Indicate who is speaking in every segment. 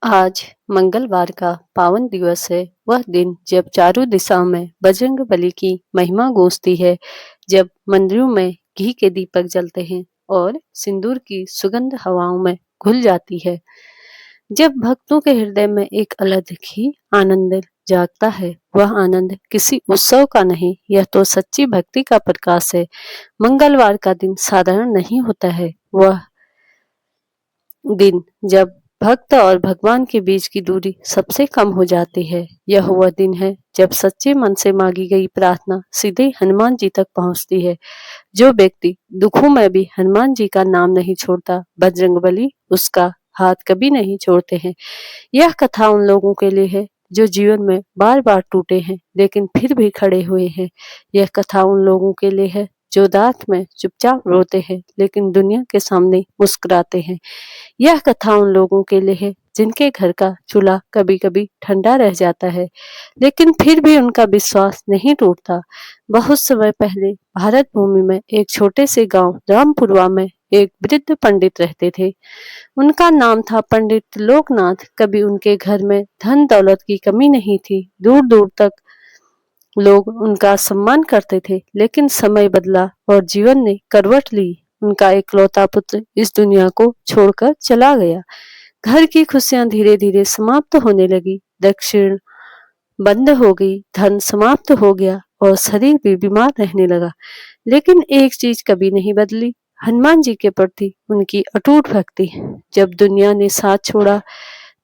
Speaker 1: आज मंगलवार का पावन दिवस है। वह दिन जब चारों दिशाओं में बजरंगबली की महिमा गूंजती है, जब मंदिरों में घी के दीपक जलते हैं और सिंदूर की सुगंध हवाओं में घुल जाती है। जब भक्तों के हृदय में एक अलग ही आनंद जागता है। वह आनंद किसी उत्सव का नहीं, यह तो सच्ची भक्ति का प्रकाश है। मंगलवार का दिन साधारण नहीं होता है। वह दिन जब भक्त और भगवान के बीच की दूरी सबसे कम हो जाती है। यह वह दिन है जब सच्चे मन से मांगी गई प्रार्थना सीधे हनुमान जी तक पहुंचती है। जो व्यक्ति दुखों में भी हनुमान जी का नाम नहीं छोड़ता, बजरंगबली उसका हाथ कभी नहीं छोड़ते हैं। यह कथा उन लोगों के लिए है जो जीवन में बार बार टूटे हैं लेकिन फिर भी खड़े हुए हैं। यह कथा उन लोगों के लिए है जो रात में चुपचाप रोते हैं लेकिन दुनिया के सामने मुस्कुराते हैं। यह कथा उन लोगों के लिए है जिनके घर का चूल्हा कभी कभी ठंडा रह जाता है लेकिन फिर भी उनका विश्वास नहीं टूटता। बहुत समय पहले भारत भूमि में एक छोटे से गांव रामपुरवा में एक वृद्ध पंडित रहते थे। उनका नाम था पंडित लोकनाथ। कभी उनके घर में धन दौलत की कमी नहीं थी। दूर दूर तक लोग उनका सम्मान करते थे, लेकिन समय बदला और जीवन ने करवट ली। उनका इकलौता पुत्र इस दुनिया को छोड़कर चला गया। घर की खुशियां धीरे धीरे समाप्त होने लगी। दक्षिण बंद हो गई, धन समाप्त हो गया और शरीर भी बीमार रहने लगा। लेकिन एक चीज कभी नहीं बदली, हनुमान जी के प्रति उनकी अटूट भक्ति। जब दुनिया ने साथ छोड़ा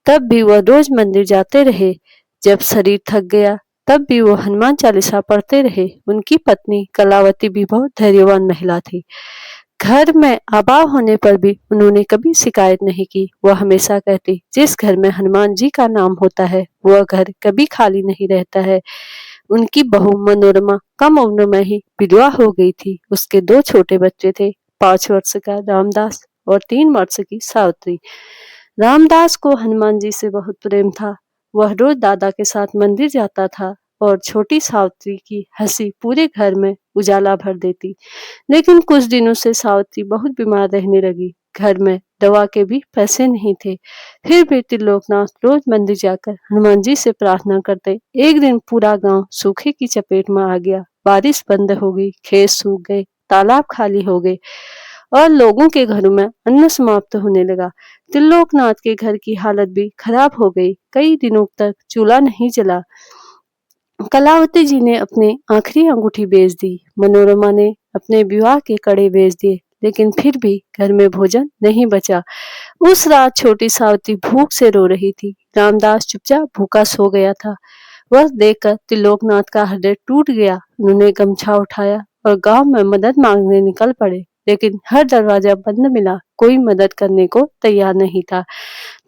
Speaker 1: तब भी वह रोज मंदिर जाते रहे। जब शरीर थक गया तब भी वो हनुमान चालीसा पढ़ते रहे। उनकी पत्नी कलावती भी बहुत धैर्यवान महिला थी। घर में अभाव होने पर भी उन्होंने कभी शिकायत नहीं की। वह हमेशा कहती, जिस घर में हनुमान जी का नाम होता है वह घर कभी खाली नहीं रहता है। उनकी बहू मनोरमा कम उम्र में ही विधवा हो गई थी। उसके दो छोटे बच्चे थे, 5 वर्ष का रामदास और 3 वर्ष की सावित्री। रामदास को हनुमान जी से बहुत प्रेम था। वह रोज दादा के साथ मंदिर जाता था और छोटी सावित्री की हंसी पूरे घर में उजाला भर देती। लेकिन कुछ दिनों से सावित्री बहुत बीमार रहने लगी। घर में दवा के भी पैसे नहीं थे। फिर भी त्रिलोकनाथ रोज मंदिर जाकर हनुमान जी से प्रार्थना करते। एक दिन पूरा गांव सूखे की चपेट में आ गया। बारिश बंद हो गई, खेत सूख गए, तालाब खाली हो गए और लोगों के घरों में अन्न समाप्त होने लगा। त्रिलोकनाथ के घर की हालत भी खराब हो गई। कई दिनों तक चूल्हा नहीं जला। कलावती जी ने अपनी आखिरी अंगूठी बेच दी। मनोरमा ने अपने विवाह के कड़े बेच दिए, लेकिन फिर भी घर में भोजन नहीं बचा। उस रात छोटी सावित्री भूख से रो रही थी। रामदास चुपचाप भूखा सो गया था। वह देखकर त्रिलोकनाथ का हृदय टूट गया। उन्होंने गमछा उठाया और गांव में मदद मांगने निकल पड़े, लेकिन हर दरवाजा बंद मिला। कोई मदद करने को तैयार नहीं था।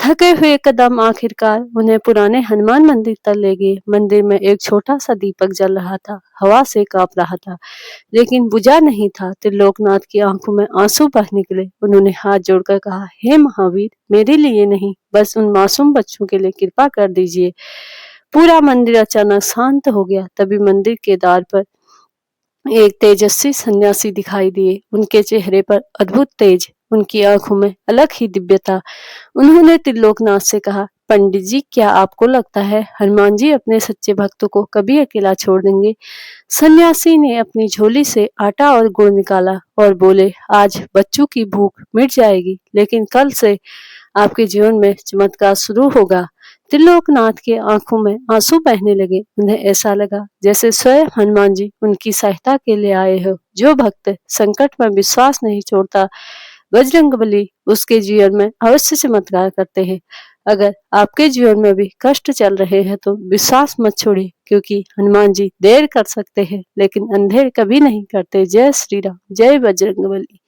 Speaker 1: थके हुए कदम आखिरकार उन्हें पुराने हनुमान मंदिर तक ले गए। मंदिर में एक छोटा सा दीपक जल रहा था, हवा से कांप रहा था, लेकिन बुझा नहीं था। त्रिलोकनाथ की आंखों में आंसू बह निकले। उन्होंने हाथ जोड़कर कहा, हे महावीर, मेरे लिए नहीं, बस उन मासूम बच्चों के लिए कृपा कर दीजिए। पूरा मंदिर अचानक शांत हो गया। तभी मंदिर के द्वार पर एक तेजस्वी सन्यासी दिखाई दिए। उनके चेहरे पर अद्भुत तेज, उनकी आंखों में अलग ही दिव्यता। उन्होंने त्रिलोकनाथ से कहा, पंडित जी, क्या आपको लगता है हनुमान जी अपने सच्चे भक्तों को कभी अकेला छोड़ देंगे? सन्यासी ने अपनी झोली से आटा और गुड़ निकाला और बोले, आज बच्चों की भूख मिट जाएगी, लेकिन कल से आपके जीवन में चमत्कार शुरू होगा। त्रिलोकनाथ के आंखों में आंसू बहने लगे। उन्हें ऐसा लगा जैसे स्वयं हनुमान जी उनकी सहायता के लिए आए हो। जो भक्त संकट में विश्वास नहीं छोड़ता, बजरंगबली उसके जीवन में अवश्य चमत्कार करते हैं। अगर आपके जीवन में भी कष्ट चल रहे हैं तो विश्वास मत छोड़िए, क्योंकि हनुमान जी देर कर सकते हैं लेकिन अंधेर कभी नहीं करते। जय श्री राम, जय बजरंगबली।